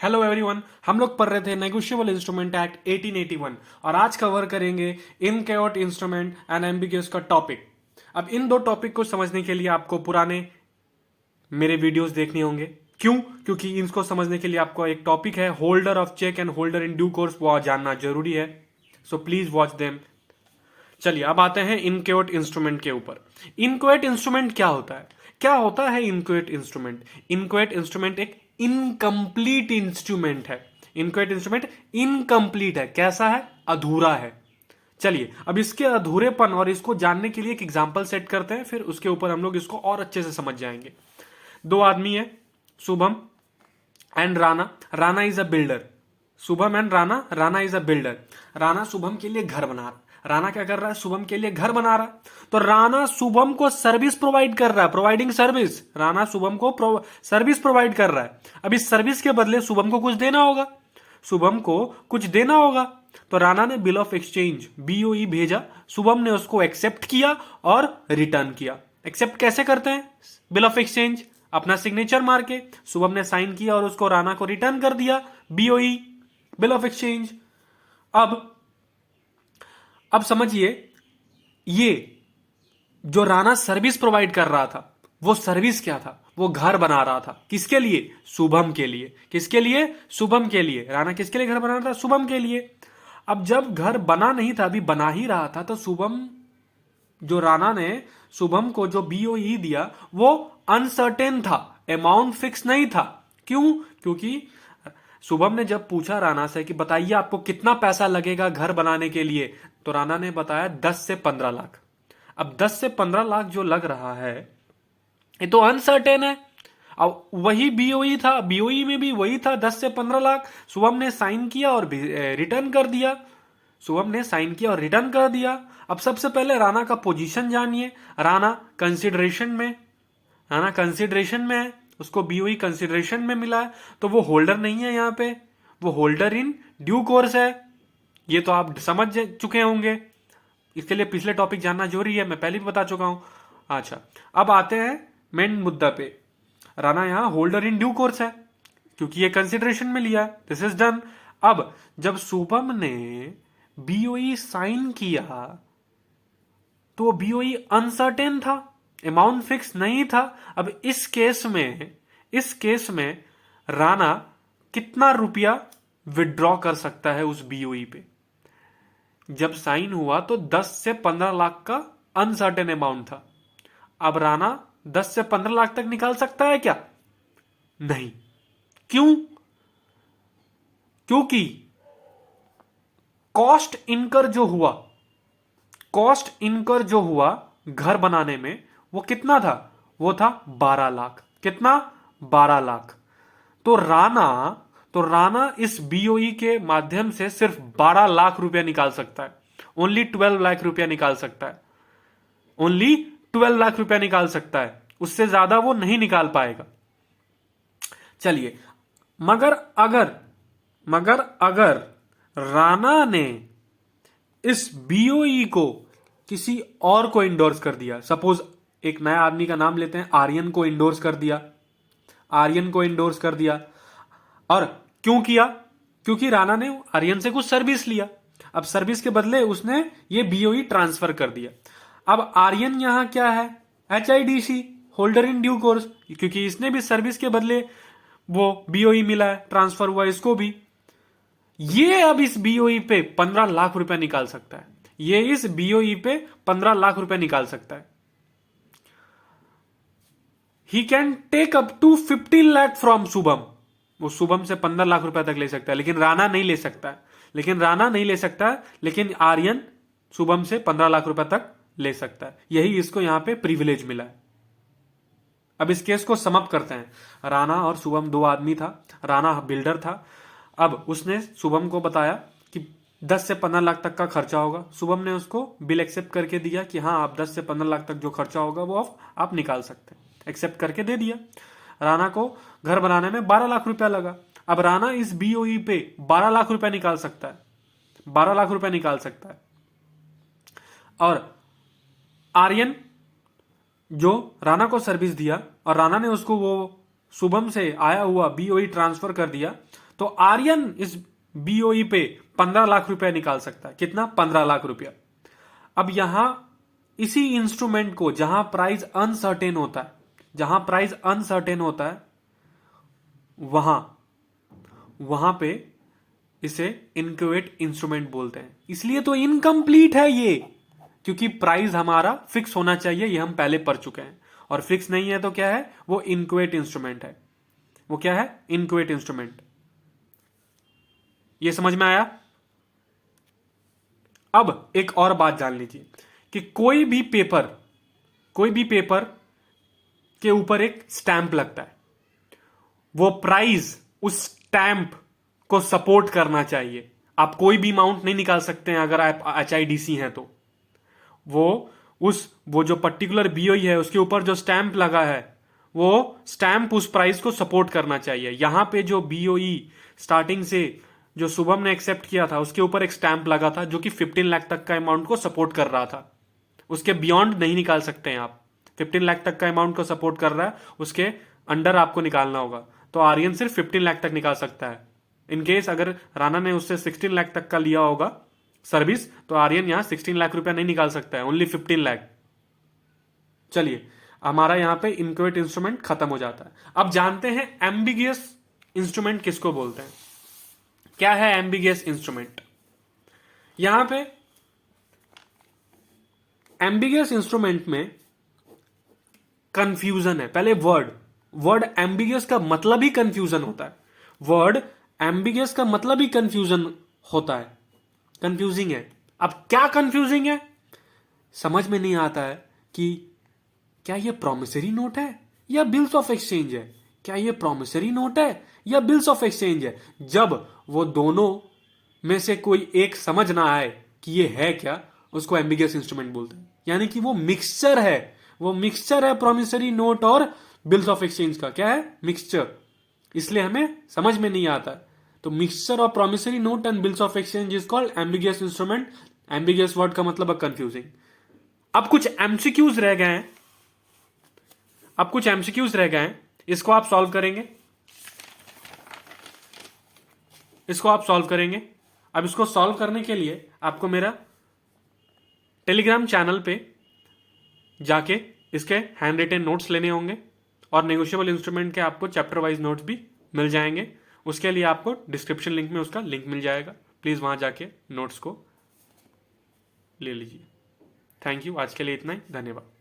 Hello everyone, हम लोग पढ़ रहे थे नेगोशिएबल इंस्ट्रूमेंट एक्ट 1881 और आज कवर करेंगे इनकैओट इंस्ट्रूमेंट एंड एम्बिगुअस का टॉपिक। अब इन दो टॉपिक को समझने के लिए आपको पुराने मेरे वीडियोस देखने होंगे। क्यों? क्योंकि इनको समझने के लिए आपको एक टॉपिक है holder of cheque and holder in due course, वो जानना जरूरी है। So please watch them. चलिए अब आते हैं इनक्योट इंस्ट्रूमेंट के ऊपर। इनक्योट इंस्ट्रूमेंट क्या होता है? क्या होता है इनक्योट इंस्ट्रूमेंट? इनक्योट इंस्ट्रूमेंट एक इनकम्प्लीट इंस्ट्रूमेंट है। इनक्योट इंस्ट्रूमेंट इनकम्प्लीट है। कैसा है? अधूरा है। चलिए अब इसके अधूरेपन और इसको जानने के लिए एक एग्जांपल सेट करते हैं, फिर उसके ऊपर हम लोग इसको और अच्छे से समझ जाएंगे। दो आदमी है, Shubham and Rana. Rana is a builder. Shubham and Rana. Rana is a builder. Rana Shubham के लिए घर बना रहा। राणा क्या कर रहा है? शुभम के लिए घर बना रहा। तो राणा शुभम को सर्विस प्रोवाइड कर रहा है, प्रोवाइडिंग सर्विस। राणा शुभम को सर्विस प्रोवाइड कर रहा है। अब इस सर्विस के बदले शुभम को कुछ देना होगा। शुभम को कुछ देना होगा। तो राणा ने बिल ऑफ एक्सचेंज बीओई भेजा। शुभम ने उसको एक्सेप्ट किया और रिटर्न किया। एक्सेप्ट कैसे करते हैं? बिल ऑफ एक्सचेंज अपना सिग्नेचर मार के शुभम ने साइन किया और उसको राणा को रिटर्न कर दिया। BOE, bill of exchange. अब समझिए, ये जो राणा सर्विस प्रोवाइड कर रहा था, वो सर्विस क्या था? वो घर बना रहा था। किसके लिए? शुभम के लिए। किसके लिए? शुभम के लिए। राणा किसके लिए घर बना रहा था? शुभम के लिए। अब जब घर बना नहीं था, अभी बना ही रहा था, तो शुभम, जो राणा ने शुभम को जो बीओई दिया वो अनसर्टेन था, अमाउंट फिक्स नहीं था। क्यों? क्योंकि शुभम ने जब पूछा राणा से कि बताइए आपको कितना पैसा लगेगा घर बनाने के लिए, तो राणा ने बताया 10 से 15 लाख। अब 10 से 15 लाख जो लग रहा है, ये तो अनसर्टेन है। अब वही बीओई था, बीओई में भी वही था 10 से 15 लाख। शुभम ने साइन किया और रिटर्न कर दिया। शुभम ने साइन किया और रिटर्न कर दिया। अब सबसे पहले राणा का पोजीशन जानिए। राणा कंसिडरेशन में, राणा कंसिडरेशन में है, उसको बीओई कंसिडरेशन में मिला है, तो वो होल्डर नहीं है। यहां पे वो होल्डर इन ड्यू कोर्स है। ये तो आप समझ चुके होंगे। इसके लिए पिछले टॉपिक जानना जरूरी है, मैं पहले भी बता चुका हूं। अच्छा, अब आते हैं मेन मुद्दा पे। राणा यहां होल्डर इन ड्यू कोर्स है क्योंकि ये कंसिडरेशन में लिया है। This is done. अब जब शुभम ने बीओई साइन किया तो वो बीओई अनसर्टेन था, अमाउंट फिक्स नहीं था। अब इस केस में राणा कितना रुपया विड्रॉ कर सकता है उस बीओई पे? जब साइन हुआ तो 10 से 15 लाख का अनसर्टेन अमाउंट था। अब राणा 10 से 15 लाख तक निकाल सकता है क्या? नहीं। क्यों? क्योंकि कॉस्ट इनकर जो हुआ घर बनाने में, वो कितना था? वो था 12 लाख। कितना? 12 लाख। तो राणा इस बीओई के माध्यम से सिर्फ 12 लाख रुपया निकाल सकता है। ओनली 12 लाख रुपया निकाल सकता है। ओनली 12 लाख रुपया निकाल सकता है, उससे ज्यादा वो नहीं निकाल पाएगा। चलिए, मगर अगर राणा ने इस बीओई को किसी और को इंडोर्स कर दिया, सपोज एक नया आदमी का नाम लेते हैं, आर्यन को इंडोर्स कर दिया। आर्यन को इंडोर्स कर दिया। और क्यों किया? क्योंकि राणा ने आर्यन से कुछ सर्विस लिया। अब सर्विस के बदले उसने ये बीओई ट्रांसफर कर दिया। अब आर्यन यहां क्या है? एचआईडीसी, होल्डर इन ड्यू कोर्स, क्योंकि इसने भी सर्विस के बदले वो बीओई मिला है, ट्रांसफर हुआ इसको भी। ये अब इस बीओई पे 15 लाख रुपया निकाल सकता है। ये इस बीओई पे 15 लाख रुपया निकाल सकता है। He can take up to 15 lakh from Shubham. वो शुभम से 15 लाख रुपया तक ले सकता है, लेकिन राणा नहीं ले सकता है। लेकिन आर्यन शुभम से 15 लाख रुपया तक ले सकता है। यही इसको यहां पे प्रिविलेज मिला है। अब इस केस को समाप्त करते हैं। राणा और शुभम दो आदमी था। राणा बिल्डर था। अब उसने शुभम को बताया कि 10 से 15 लाख तक का खर्चा होगा। शुभम ने उसको बिल एक्सेप्ट करके दिया कि हाँ, आप 10 से 15 लाख तक जो खर्चा होगा वो आप निकाल सकते हैं। एक्सेप्ट करके दे दिया। राणा को घर बनाने में 12 लाख रुपया लगा। अब राणा इस बीओई पे 12 लाख रुपया निकाल सकता है। 12 लाख रुपया निकाल सकता है। और आर्यन जो राणा को सर्विस दिया और राणा ने उसको वो शुभम से आया हुआ बीओई ट्रांसफर कर दिया, तो आर्यन इस बीओई पे 15 लाख रुपया निकाल सकता है। कितना? 15 लाख रुपया। अब यहां इसी इंस्ट्रूमेंट को जहां प्राइस अनसर्टेन होता है, जहां प्राइस अनसर्टेन होता है वहां पे इसे इनक्वेट इंस्ट्रूमेंट बोलते हैं। इसलिए तो इनकम्प्लीट है ये, क्योंकि प्राइस हमारा फिक्स होना चाहिए, ये हम पहले पढ़ चुके हैं। और फिक्स नहीं है तो क्या है? वो इनक्वेट इंस्ट्रूमेंट है। वो क्या है? इनक्वेट इंस्ट्रूमेंट। ये समझ में आया? अब एक और बात जान लीजिए कि कोई भी पेपर के ऊपर एक स्टैंप लगता है, वो प्राइस उस स्टैंप को सपोर्ट करना चाहिए। आप कोई भी अमाउंट नहीं निकाल सकते हैं अगर आप HIDC हैं तो। वो जो पर्टिकुलर बीओई है उसके ऊपर जो स्टैंप लगा है, वो स्टैंप उस प्राइस को सपोर्ट करना चाहिए। यहां पे जो बीओई स्टार्टिंग से जो शुभम ने एक्सेप्ट किया था उसके ऊपर एक स्टैंप लगा था जो कि 15 लाख तक का अमाउंट को सपोर्ट कर रहा था। उसके बियॉन्ड नहीं निकाल सकते हैं आप। 15 लाख तक का अमाउंट को सपोर्ट कर रहा है, उसके अंडर आपको निकालना होगा। तो आर्यन सिर्फ 15 लाख तक निकाल सकता है। इनकेस अगर राणा ने उससे 16 लाख तक का लिया होगा सर्विस, तो आर्यन यहां 16 लाख रुपया नहीं निकाल सकता है, ओनली 15 लाख। चलिए, हमारा यहां पे इनक्वेट इंस्ट्रूमेंट खत्म हो जाता है। अब जानते हैं एम्बिगियस इंस्ट्रूमेंट किसको बोलते हैं। क्या है एम्बिगियस इंस्ट्रूमेंट? यहां पे एम्बिगियस इंस्ट्रूमेंट में कंफ्यूजन है। पहले वर्ड एम्बिगियस का मतलब ही कंफ्यूजन होता है। वर्ड एम्बिगियस का मतलब ही कंफ्यूजन होता है, कंफ्यूजिंग है। अब क्या कंफ्यूजिंग है? समझ में नहीं आता है कि क्या ये प्रॉमिसरी नोट है या बिल्स ऑफ एक्सचेंज है। क्या ये प्रॉमिसरी नोट है या बिल्स ऑफ एक्सचेंज है। जब वो दोनों में से कोई एक समझ ना आए कि ये है क्या, उसको एम्बिगियस इंस्ट्रूमेंट बोलते हैं। यानी कि वो मिक्सचर है प्रॉमिसरी नोट और बिल्स ऑफ एक्सचेंज का। क्या है? मिक्सचर। इसलिए हमें समझ में नहीं आता। तो mixture of promissory note and bills of exchange is called ambiguous instrument. Ambiguous word का मतलब है कंफ्यूजिंग। अब कुछ एमसीक्यूज रह गए हैं, इसको आप सॉल्व करेंगे। अब इसको सॉल्व करने के लिए आपको मेरा टेलीग्राम चैनल पे जाके इसके हैंड रिटन नोट्स लेने होंगे और नेगोशिएबल इंस्ट्रूमेंट के आपको चैप्टर वाइज नोट्स भी मिल जाएंगे। उसके लिए आपको डिस्क्रिप्शन लिंक में उसका लिंक मिल जाएगा। प्लीज़ वहां जाके नोट्स को ले लीजिए। Thank you. आज के लिए इतना ही। धन्यवाद।